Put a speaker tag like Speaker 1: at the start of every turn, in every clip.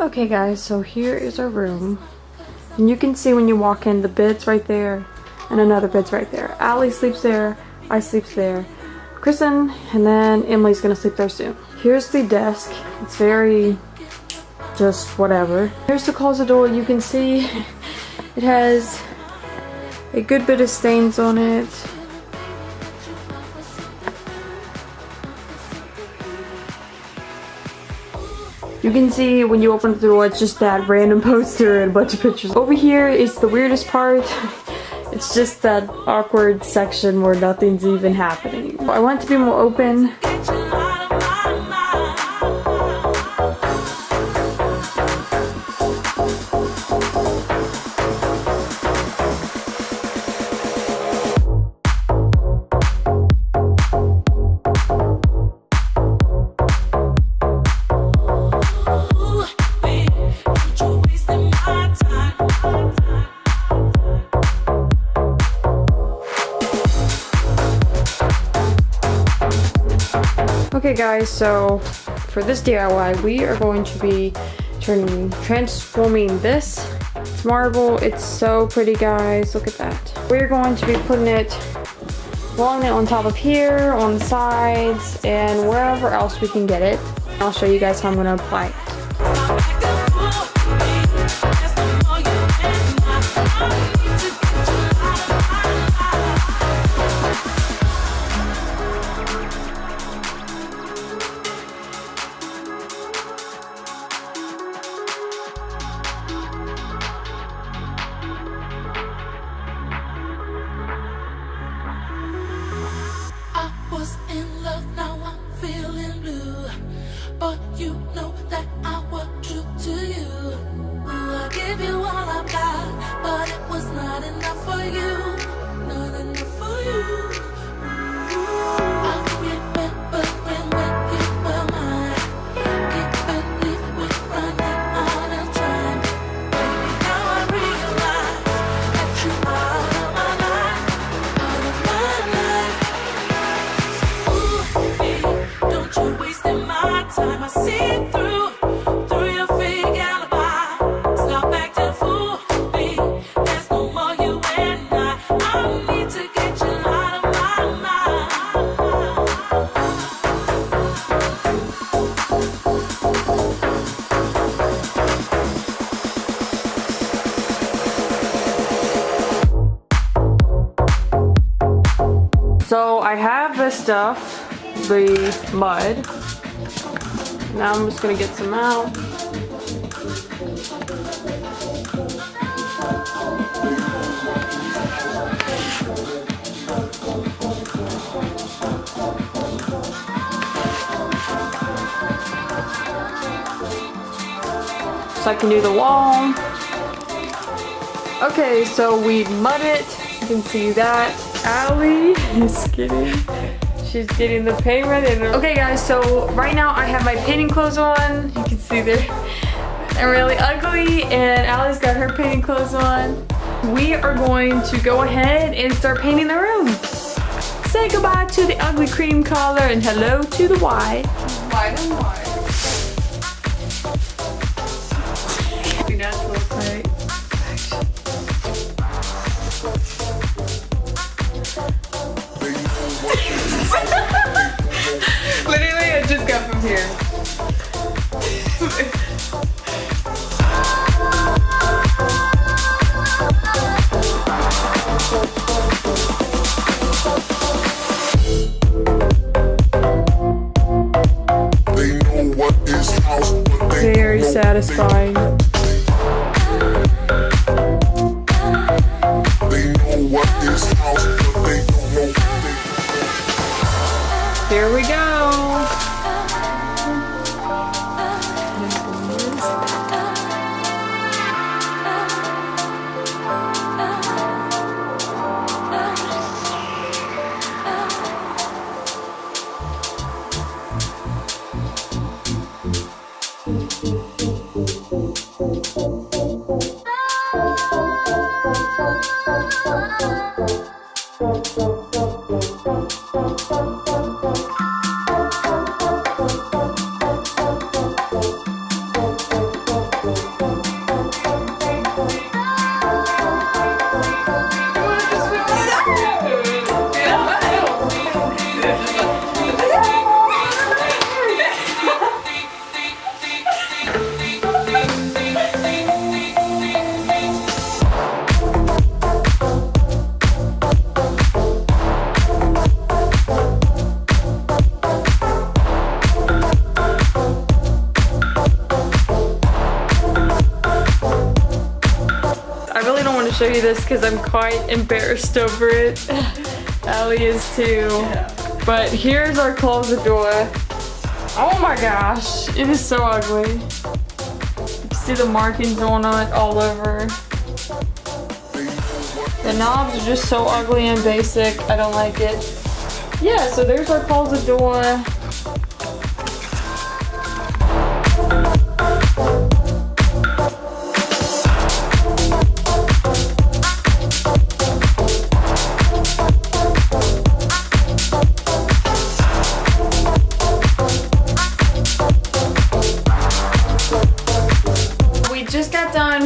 Speaker 1: Okay guys, so here is our room. And you can see when you walk in, the bed's right there and another bed's right there. Allie sleeps there, I sleeps there, Kristen, and then Emily's gonna sleep there soon. Here's the desk. It's very just whatever. Here's the closet door. You can see it has a good bit of stains on it. You can see when you open the door, it's just that random poster and a bunch of pictures. Over here is the weirdest part. It's just that awkward section where nothing's even happening. I want it to be more open. Okay guys, so for this DIY we are going to be transforming this. It's marble. It's so pretty guys, look at that. We're going to be putting it, rolling it on top of here, on the sides, and wherever else we can get it. I'll show you guys how I'm going to apply it.
Speaker 2: Was in love, now I'm feeling blue. But you know that I was true to you. Ooh, I give you all I've got, but it was not enough for you. Not enough for you. I remember when you were mine. Can't believe we're running out of time. Baby, now I realize that you are out of my life, out of my life. Don't you waste my time. I see through your fake alibi. Stop acting fool me. There's no more you and I need to get you out of my mind.
Speaker 1: So I have this stuff, the mud. Now I'm just gonna get some out. So I can do the wall. Okay, so we mud it. You can see that. Allie is she's getting the paint ready. Okay guys, so right now I have my painting clothes on. You can see they're really ugly, and Allie's got her painting clothes on. We are going to go ahead and start painting the room. Say goodbye to the ugly cream color and hello to the white. White and white. Be natural, right? Literally, I just got from here. Very satisfying. Here we go. I really don't want to show you this because I'm quite embarrassed over it. Allie is too. Yeah. But here's our closet door. Oh my gosh, it is so ugly. You can see the markings on it all over. The knobs are just so ugly and basic. I don't like it. Yeah, so there's our closet door.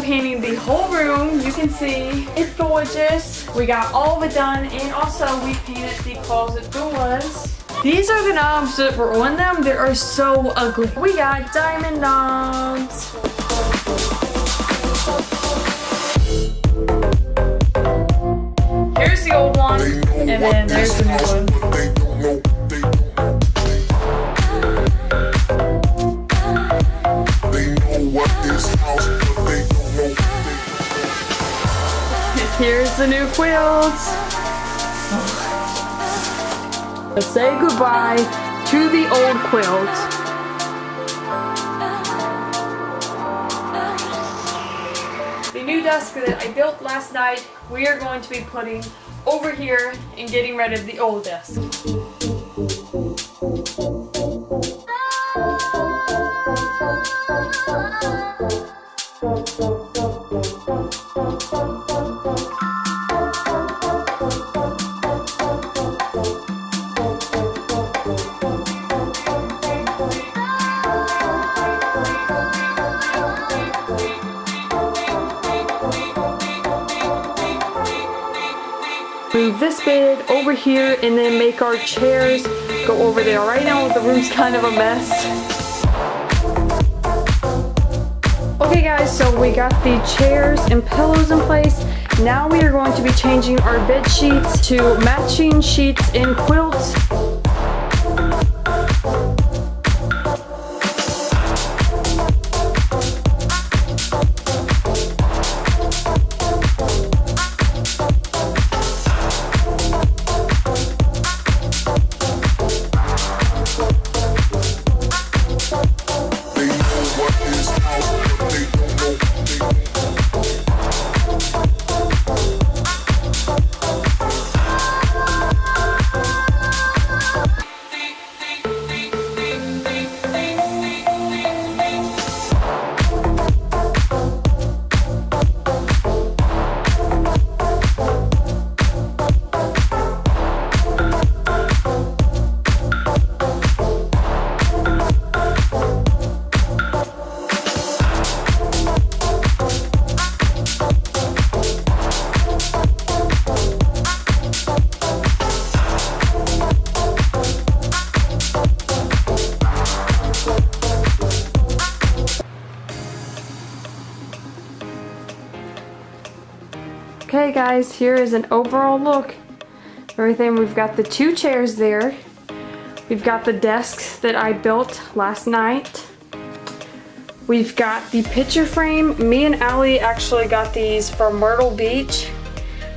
Speaker 1: Painting the whole room. You can see it's gorgeous. We got all of it done, and also we painted the closet doors. These are the knobs that were on them. They are so ugly. We got diamond knobs. Here's the old one, and then there's the new one. Here's the new quilts. Let's say goodbye to the old quilt. The new desk that I built last night, we are going to be putting over here and getting rid of the old desk. Move this bed over here and then make our chairs go over there. Right now the room's kind of a mess. Okay guys, so we got the chairs and pillows in place. Now we are going to be changing our bed sheets to matching sheets and quilts. Okay guys, here is an overall look. Everything, we've got the two chairs there. We've got the desks that I built last night. We've got the picture frame. Me and Allie actually got these from Myrtle Beach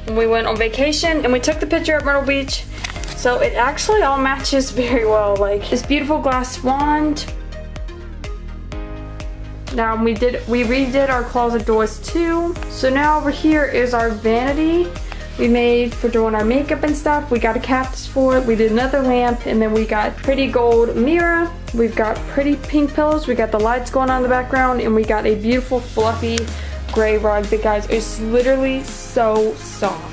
Speaker 1: when we went on vacation, and we took the picture at Myrtle Beach. So it actually all matches very well. Like this beautiful glass wand. Now we redid our closet doors too. So now over here is our vanity we made for doing our makeup and stuff. We got a cactus for it. We did another lamp, and then we got pretty gold mirror. We've got pretty pink pillows. We got the lights going on in the background, and we got a beautiful fluffy gray rug that, guys, is literally so soft.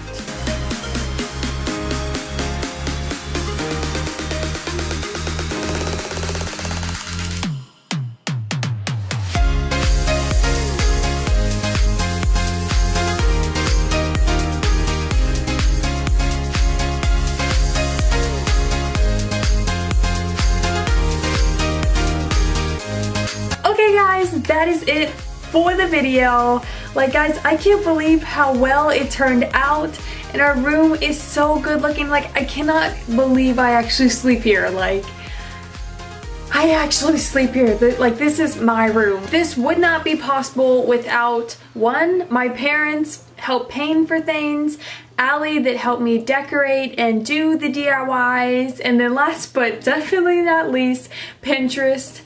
Speaker 1: That is it for the video. Like, guys, I can't believe how well it turned out, and our room is so good looking. Like, I cannot believe I actually sleep here. Like, I actually sleep here. Like, this is my room. This would not be possible without, one, my parents help paying for things, Allie that helped me decorate and do the DIYs, and then last but definitely not least, Pinterest.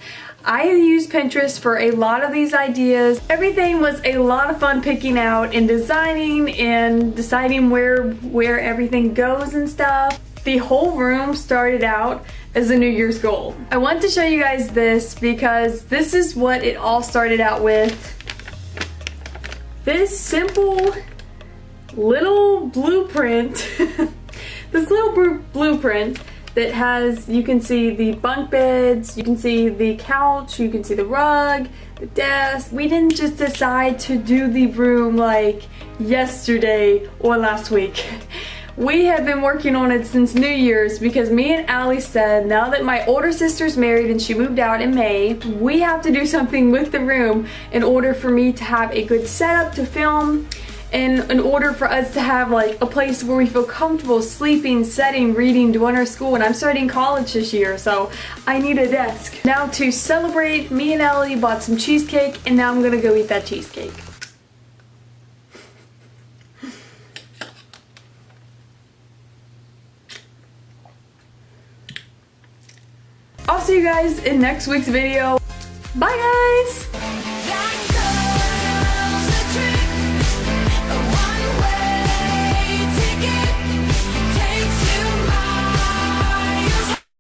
Speaker 1: I used Pinterest for a lot of these ideas. Everything was a lot of fun picking out and designing and deciding where everything goes and stuff. The whole room started out as a New Year's goal. I want to show you guys this because this is what it all started out with. This simple little blueprint, this little blueprint that has, you can see the bunk beds, you can see the couch, you can see the rug, the desk. We didn't just decide to do the room like yesterday or last week. We have been working on it since New Year's because me and Allie said now that my older sister's married and she moved out in May, we have to do something with the room in order for me to have a good setup to film, and in order for us to have like a place where we feel comfortable sleeping, setting, reading, doing our school. And I'm starting college this year, so I need a desk. Now to celebrate, me and Allie bought some cheesecake, and now I'm gonna go eat that cheesecake. I'll see you guys in next week's video. Bye guys!